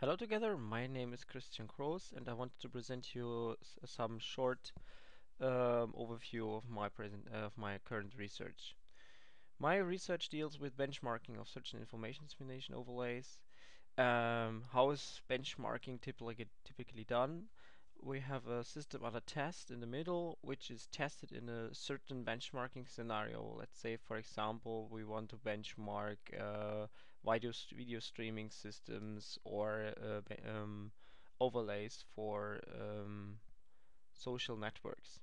Hello together, my name is Christian Kroos and I wanted to present you some short overview of my current research. My research deals with benchmarking of search and information dissemination overlays. How is benchmarking typically done? We have a system on a test in the middle, which is tested in a certain benchmarking scenario. Let's say, for example, we want to benchmark video streaming systems or overlays for social networks.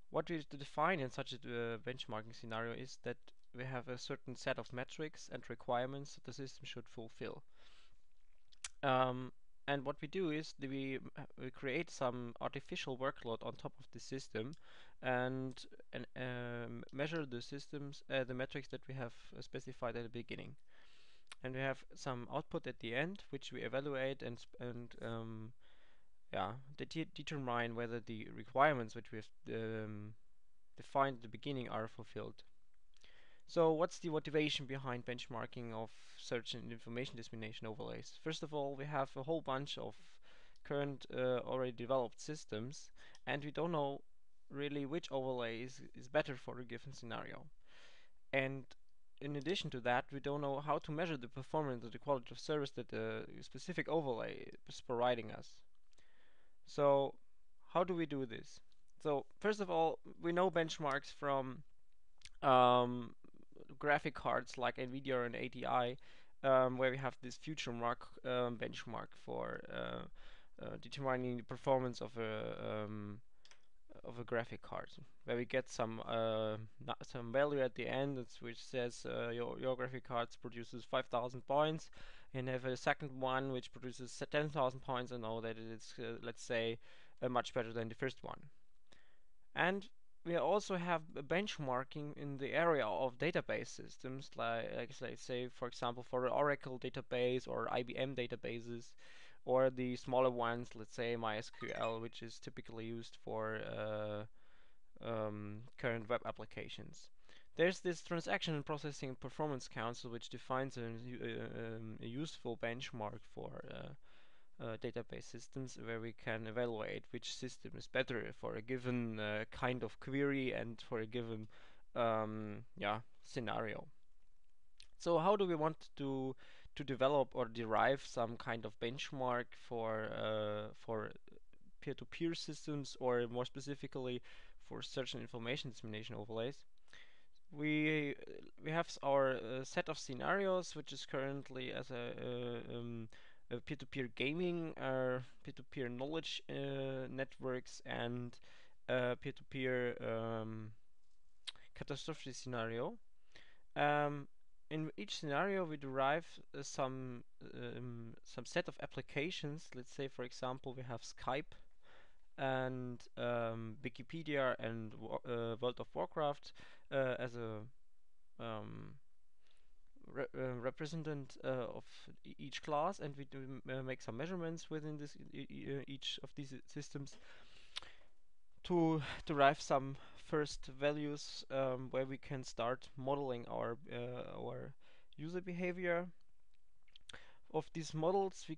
What we define in such a benchmarking scenario is that we have a certain set of metrics and requirements that the system should fulfill. Um, and what we do is we create some artificial workload on top of the system and measure the metrics that we have specified at the beginning. And we have some output at the end, which we evaluate and yeah, determine whether the requirements which we have defined at the beginning are fulfilled. So what's the motivation behind benchmarking of search and information dissemination overlays? First of all, we have a whole bunch of current already developed systems, and we don't know really which overlay is better for a given scenario. And in addition to that, we don't know how to measure the performance or the quality of service that the specific overlay is providing us. So how do we do this? So first of all, we know benchmarks from um, graphic cards like NVIDIA or an ATI, where we have this future mark benchmark for determining the performance of a graphic card, where we get some value at the end, which says your graphic card produces 5,000 points, and have a second one which produces 10,000 points, and know that it's let's say much better than the first one. And we also have benchmarking in the area of database systems, like let's say, for example, for Oracle database or IBM databases, or the smaller ones, let's say MySQL, which is typically used for current web applications. There's this Transaction and Processing Performance Council, which defines a useful benchmark for database systems, where we can evaluate which system is better for a given kind of query and for a given yeah, scenario. So how do we want to develop or derive some kind of benchmark for peer-to-peer systems, or more specifically for search and information dissemination overlays? We we have our set of scenarios, which is currently as a peer-to-peer gaming, peer-to-peer knowledge networks, and peer-to-peer catastrophe scenario. Um, in each scenario, we derive some set of applications. Let's say, for example, we have Skype and Wikipedia and World of Warcraft as a um, representative of each class, and we do make some measurements within each of these systems to derive some first values, where we can start modeling our user behavior. Of these models, we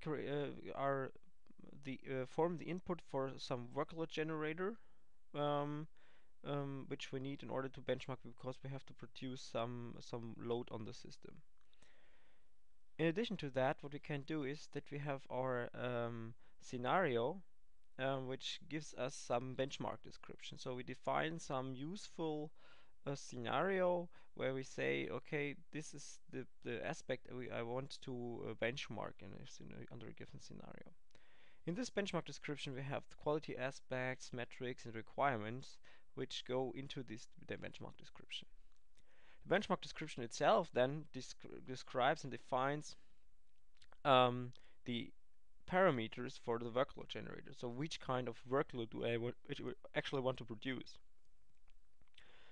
are the form the input for some workload generator, um, which we need in order to benchmark, because we have to produce some load on the system. In addition to that, what we can do is that we have our scenario, which gives us some benchmark description. So we define some useful scenario where we say, okay, this is the aspect I want to benchmark under a given scenario. In this benchmark description, we have the quality aspects, metrics, and requirements which go into the benchmark description. The benchmark description itself then describes and defines um, the parameters for the workload generator. So which kind of workload do I actually want to produce?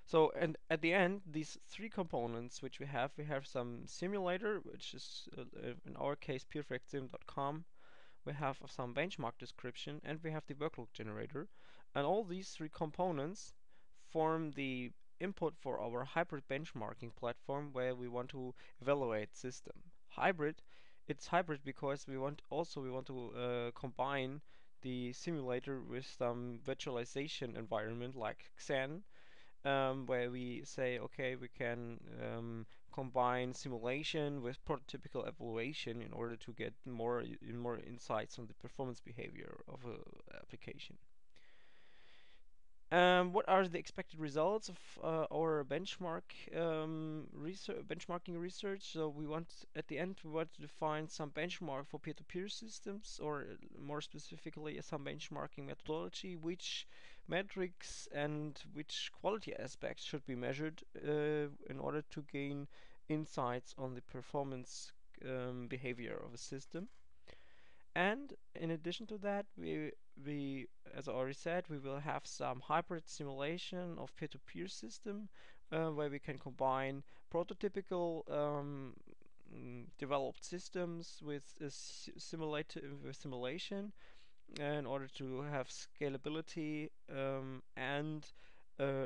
So, and at the end, these three components which we have some simulator, which is in our case perfectsim.com. We have some benchmark description, and we have the workload generator. And all these three components form the input for our hybrid benchmarking platform, where we want to evaluate system. Hybrid it's hybrid because we want to combine the simulator with some virtualization environment like Xen, where we say, okay, we can combine simulation with prototypical evaluation in order to get more insights on the performance behavior of a application. What are the expected results of our benchmarking research? So we want, at the end, we want to define some benchmark for peer-to-peer systems, or more specifically, some benchmarking methodology, which metrics and which quality aspects should be measured in order to gain insights on the performance behavior of a system. And in addition to that, we as I already said, we will have some hybrid simulation of peer-to-peer system where we can combine prototypical developed systems with simulation in order to have scalability and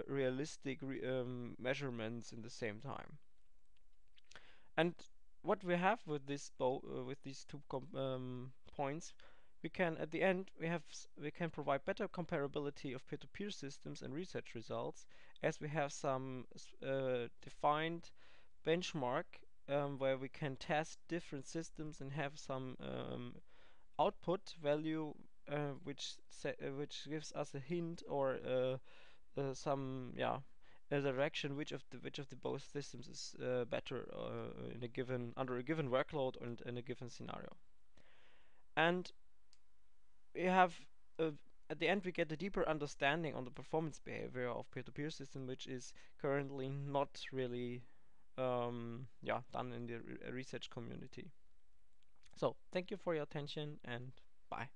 realistic measurements in the same time. And what we have with with these two points, we can at the end we can provide better comparability of peer-to-peer systems and research results, as we have some defined benchmark where we can test different systems and have some output value which gives us a hint or some a direction which of the both systems is better in a given under a given workload and in a given scenario. And we have uh, at the end we get a deeper understanding on the performance behavior of peer-to-peer system, which is currently not really done in the research community. So thank you for your attention and bye.